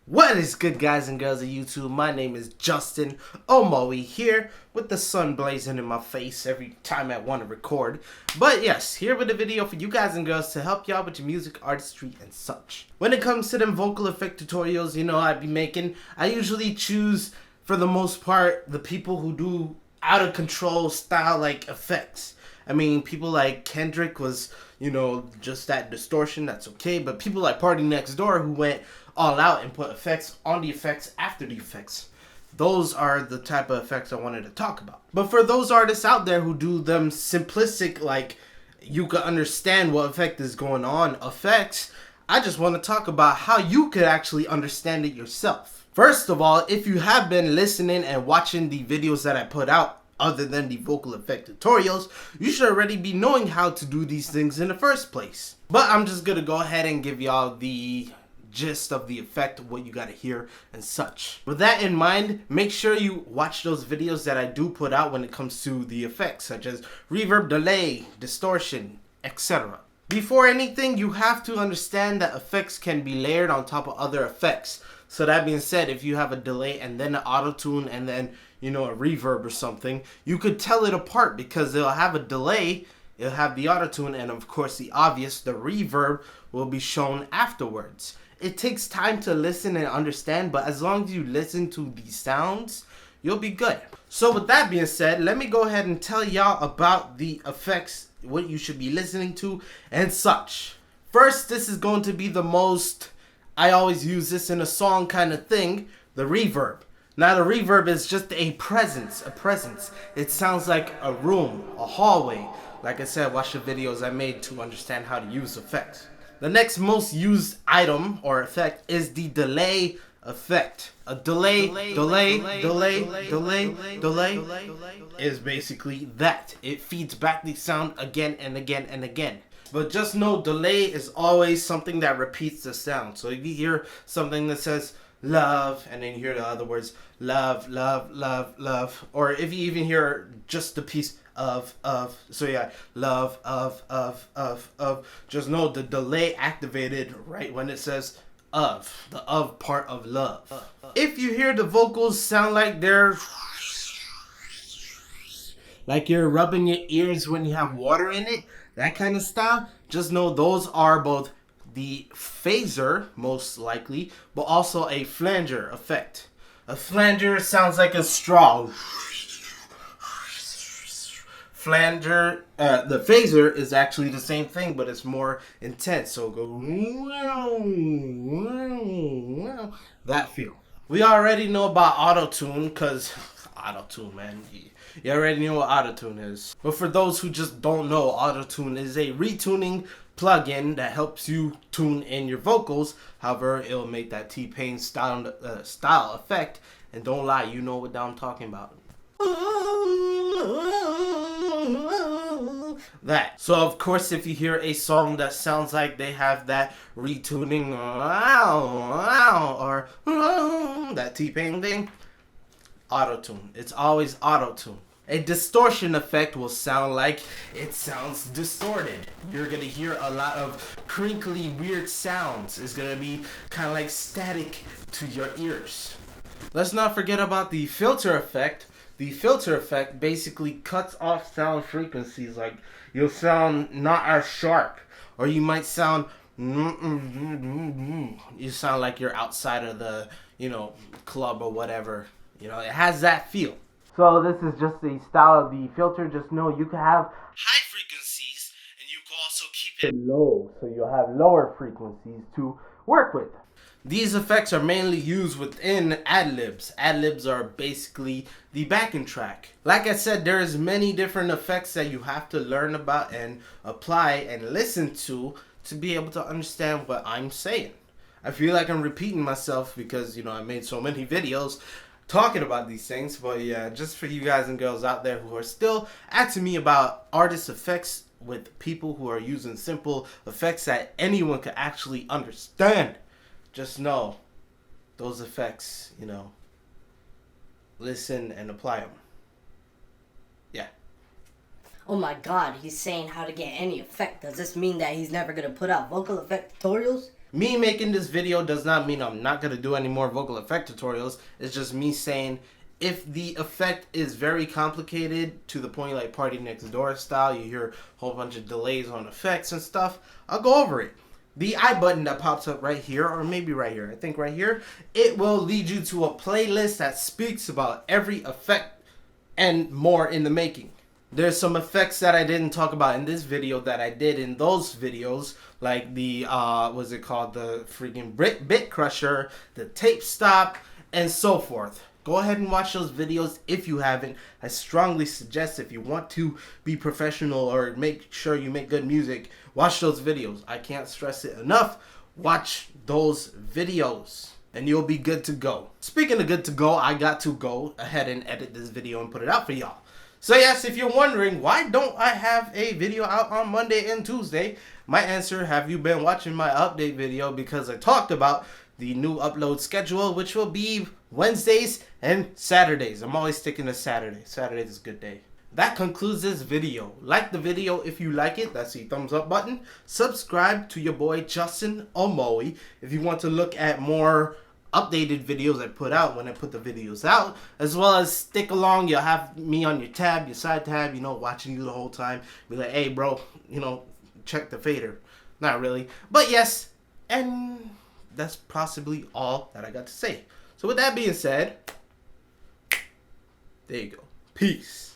What is good, guys and girls of YouTube? My name is Justin Omoe here with the sun blazing in my face every time I want to record. But yes, here with a video for you guys and girls to help y'all with your music, artistry, and such. When it comes to them vocal effect tutorials, I be making, I usually choose, for the most part, the people who do out of control style like effects. I mean, people like Kendrick was, just that distortion, that's okay. But people like Party Next Door who went all out and put effects on the effects after the effects. Those are the type of effects I wanted to talk about. But for those artists out there who do them simplistic, like you could understand what effect is going on, effects, I just want to talk about how you could actually understand it yourself. First of all, if you have been listening and watching the videos that I put out, other than the vocal effect tutorials, you should already be knowing how to do these things in the first place. But I'm just gonna go ahead and give y'all the gist of the effect, what you gotta hear and such. With that in mind, make sure you watch those videos that I do put out when it comes to the effects, such as reverb, delay, distortion, etc. Before anything, you have to understand that effects can be layered on top of other effects. So that being said, if you have a delay and then an auto-tune and then a reverb or something, you could tell it apart because they'll have a delay, it'll have the auto-tune, and of course the obvious, the reverb, will be shown afterwards. It takes time to listen and understand, but as long as you listen to these sounds, you'll be good. So with that being said, let me go ahead and tell y'all about the effects, what you should be listening to and such. First, this is going to be the most, I always use this in a song kind of thing, the reverb. Now the reverb is just a presence. It sounds like a room, a hallway. Like I said, watch the videos I made to understand how to use effects. The next most used item or effect is the delay effect. A delay is basically that. It feeds back the sound again and again and again. But just know delay is always something that repeats the sound. So if you hear something that says love and then you hear the other words love, love, love, love, or if you even hear just the piece of, so yeah, love, of, just know the delay activated right when it says of, the of part of love. If you hear the vocals sound like they're like you're rubbing your ears when you have water in it, that kind of style, just know those are both the phaser, most likely, but also a flanger effect. A flanger sounds like a straw. Flanger, the phaser is actually the same thing, but it's more intense. So go that feel. We already know about autotune, cause autotune, man. You already know what autotune is. But for those who just don't know, autotune is a retuning plugin that helps you tune in your vocals. However, it'll make that T-Pain style effect. And don't lie, you know what I'm talking about. That. So of course, if you hear a song that sounds like they have that retuning or that T-Pain thing, autotune. It's always autotune. A distortion effect will sound like it sounds distorted. You're gonna hear a lot of crinkly, weird sounds. It's gonna be kind of like static to your ears. Let's not forget about the filter effect. The filter effect basically cuts off sound frequencies. Like you'll sound not as sharp, or you might sound you sound like you're outside of the club or whatever. It has that feel. So this is just the style of the filter. Just know you can have high frequencies and you can also keep it low. So you'll have lower frequencies to work with. These effects are mainly used within ad-libs. Ad-libs are basically the backing track. Like I said, there's many different effects that you have to learn about and apply and listen to be able to understand what I'm saying. I feel like I'm repeating myself because, I made so many videos talking about these things. But yeah, just for you guys and girls out there who are still asking me about artist effects with people who are using simple effects that anyone can actually understand, just know those effects, listen and apply them. Yeah. Oh my god, he's saying how to get any effect. Does this mean that he's never gonna put out vocal effect tutorials? Me making this video does not mean I'm not going to do any more vocal effect tutorials. It's just me saying if the effect is very complicated to the point like Party Next Door style, you hear a whole bunch of delays on effects and stuff, I'll go over it. The I button that pops up right here, or maybe right here, I think right here, it will lead you to a playlist that speaks about every effect and more in the making. There's some effects that I didn't talk about in this video that I did in those videos, like the, what's it called, the freaking bit crusher, the tape stop, and so forth. Go ahead and watch those videos if you haven't. I strongly suggest if you want to be professional or make sure you make good music, watch those videos. I can't stress it enough. Watch those videos and you'll be good to go. Speaking of good to go, I got to go ahead and edit this video and put it out for y'all. So yes, if you're wondering, why don't I have a video out on Monday and Tuesday? My answer, have you been watching my update video? Because I talked about the new upload schedule, which will be Wednesdays and Saturdays. I'm always sticking to Saturday. Saturday is a good day. That concludes this video. Like the video if you like it. That's the thumbs up button. Subscribe to your boy Justin Omoe if you want to look at more updated videos I put out when I put the videos out, as well as stick along. You'll have me on your tab, your side tab, you know, watching you the whole time. Be like, hey bro, you know, check the fader. Not really, but yes, and that's possibly all that I got to say. So with that being said, there you go. Peace.